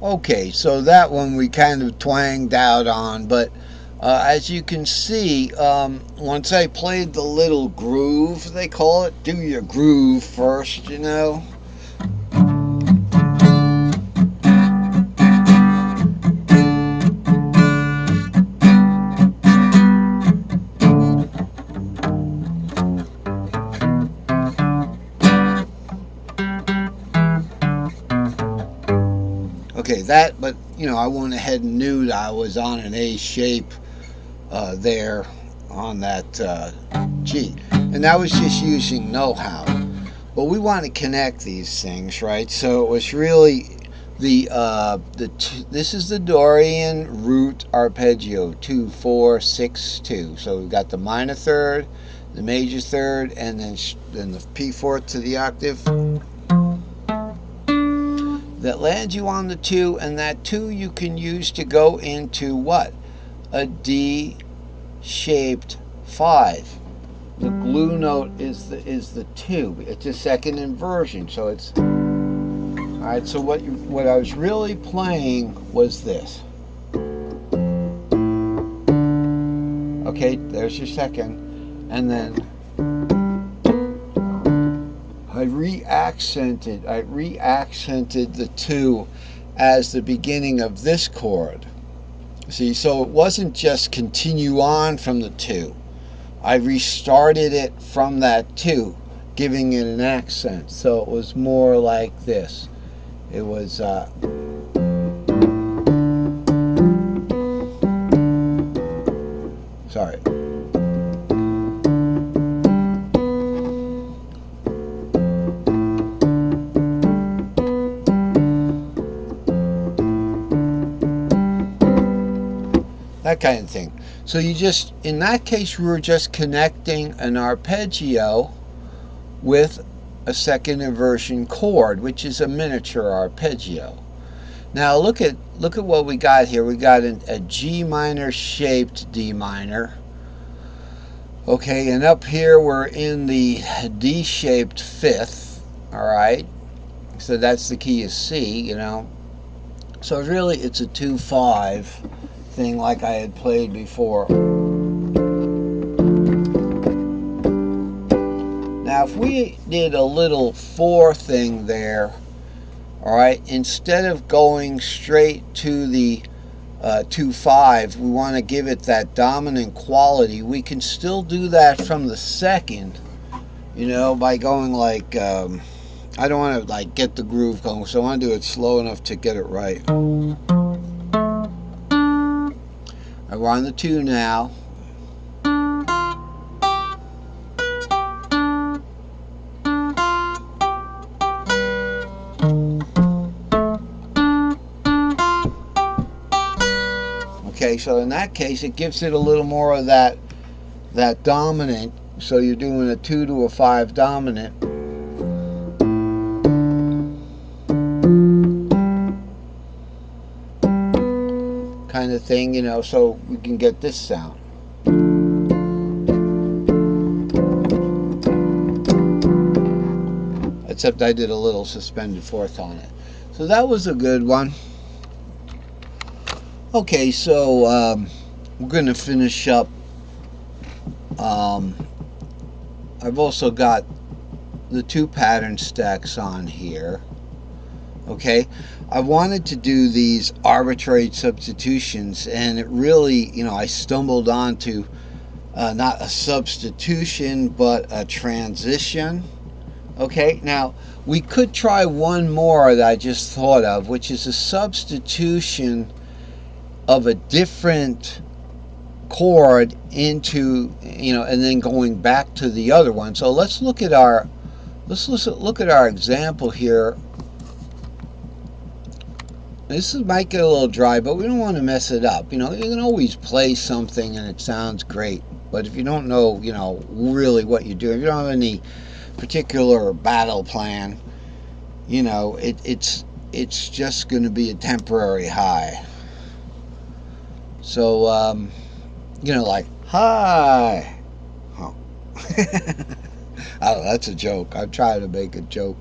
Okay, so that one we kind of twanged out on, but as you can see, once I played the little groove, they call it, do your groove first, you know. Okay, that, but you know, I went ahead and knew that I was on an A shape there on that G, and that was just using know-how. But we want to connect these things, right? So it was really this is the Dorian root arpeggio 2 4 6 2. So we've got the minor third, the major third, and then the P4 to the octave that lands you on the 2, and that 2 you can use to go into what? A D shaped 5. The glue note is the 2. It's a second inversion, so it's all right. So what I was really playing was this. Okay, there's your second, and then I reaccented the 2 as the beginning of this chord. See, so it wasn't just continue on from the 2. I restarted it from that 2, giving it an accent. So it was more like this. It was sorry. That kind of thing. So you just, in that case, we were just connecting an arpeggio with a second inversion chord, which is a miniature arpeggio. Now look at what we got here. We got a G minor shaped D minor. Okay, and up here we're in the D shaped 5th. All right, so that's the key is C, you know. So really it's a 2-5 thing like I had played before. Now if we did a little 4 thing there, all right, instead of going straight to the 2-5, we want to give it that dominant quality. We can still do that from the second, you know, by going like I don't want to like get the groove going, so I want to do it slow enough to get it right. We're on the 2 now. Okay, so in that case, it gives it a little more of that dominant. So you're doing a 2 to a 5 dominant. Kind of thing, you know, so we can get this sound. Except I did a little suspended 4th on it. So that was a good one. Okay, so we're going to finish up. I've also got the 2 pattern stacks on here. Okay, I wanted to do these arbitrary substitutions, and it really, you know, I stumbled onto not a substitution but a transition. Okay, now we could try one more that I just thought of, which is a substitution of a different chord into, you know, and then going back to the other one. So let's look at our example here. This might get a little dry, but we don't want to mess it up. You know, you can always play something and it sounds great, but if you don't know, you know, really what you're doing, if you don't have any particular battle plan, you know, it's just going to be a temporary high. So, you know, like, hi. Oh. I don't know, that's a joke. I'm trying to make a joke.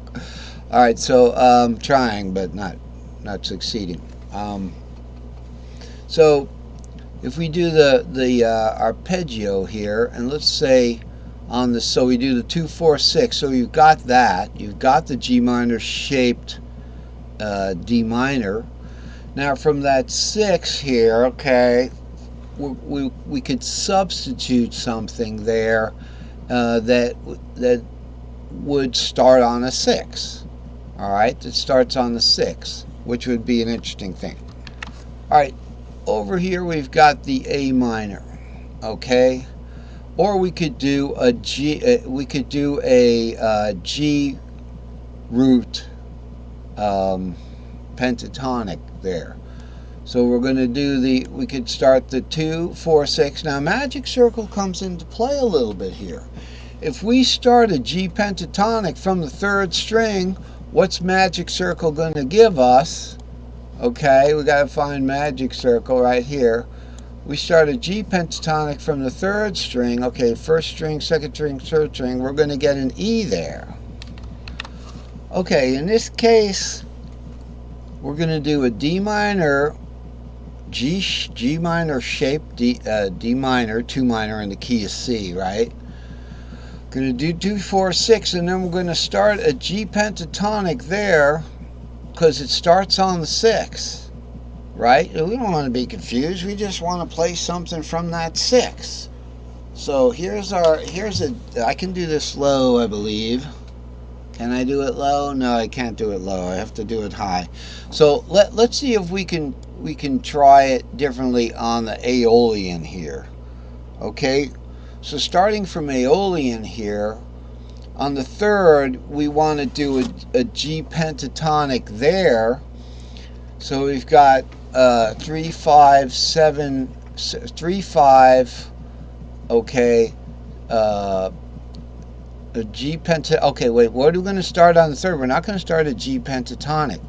All right, so trying, but not not succeeding. So if we do the arpeggio here, and let's say on the, so we do the 2 4 6, so you've got that, you've got the G minor shaped D minor. Now from that 6 here, okay, we could substitute something there that would start on a 6. All right, it starts on the 6, which would be an interesting thing. All right, over here we've got the A minor, okay, or we could do a G. We could do a G root pentatonic there. So we're going to do we could start the 2 4 6. Now magic circle comes into play a little bit here. If we start a G pentatonic from the 3rd string, what's magic circle going to give us? Okay, we got to find magic circle right here. We start a G pentatonic from the 3rd string. Okay, 1st string, 2nd string, 3rd string. We're going to get an E there. Okay, in this case, we're going to do a D minor, G minor shaped D minor, 2 minor in the key of C, right? Going to do 2 4 6, and then we're going to start a G pentatonic there because it starts on the 6, right? We don't want to be confused. We just want to play something from that 6. So here's I can do this low, I believe. Can I do it low? No, I can't do it low. I have to do it high. So let's see if we can try it differently on the Aeolian here. Okay, so starting from Aeolian here, on the 3rd we want to do a G pentatonic there. So we've got 3 5 7 3 5. Okay. A G pentatonic. Okay, wait, what are we going to start on the 3rd? We're not going to start a G pentatonic.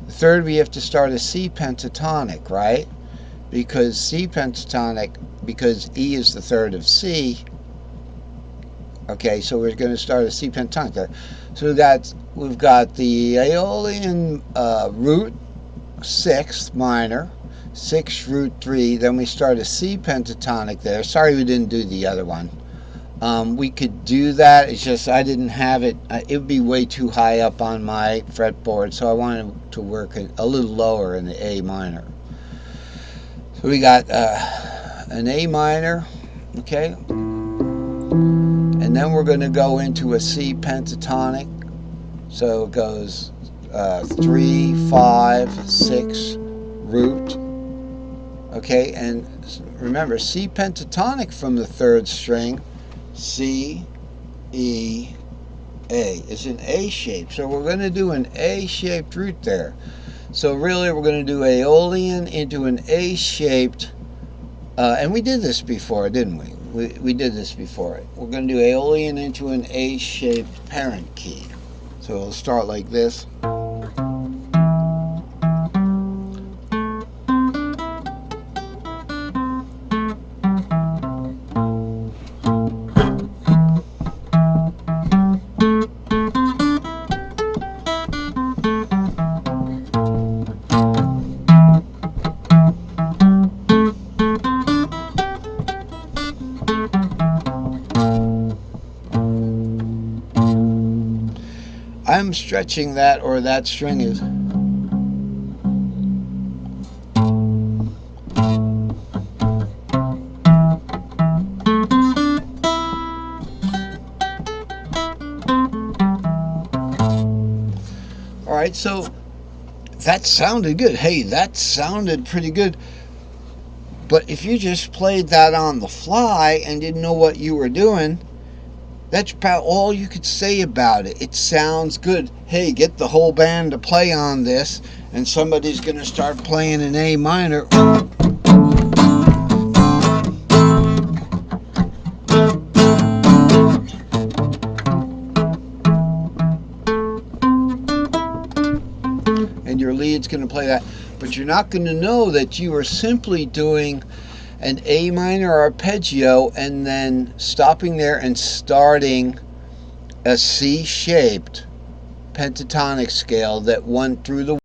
The 3rd we have to start a C pentatonic, right? Because C pentatonic, because E is the 3rd of C. Okay, so we're going to start a C pentatonic there. So we've got the Aeolian root 6 minor, 6 root 3, then we start a C pentatonic there. Sorry we didn't do the other one. We could do that, it's just I didn't have it. It would be way too high up on my fretboard, so I wanted to work a little lower in the A minor. So we got an A minor, okay, and then we're going to go into a C pentatonic. So it goes 3 5 6 root. Okay, and remember, C pentatonic from the 3rd string, C, E, A. It's an A shape, so we're going to do an A-shaped root there. So really we're going to do Aeolian into an A-shaped, and we did this before, didn't we? We did this before. We're going to do Aeolian into an A-shaped parent key. So it'll start like this. I'm stretching that, or that string is. All right, so that sounded good. Hey, that sounded pretty good. But if you just played that on the fly and didn't know what you were doing, that's about all you could say about it. It sounds good. Hey, get the whole band to play on this, and somebody's going to start playing an A minor. And your lead's going to play that. But you're not going to know that you are simply doing an A minor arpeggio and then stopping there and starting a C-shaped pentatonic scale that went through the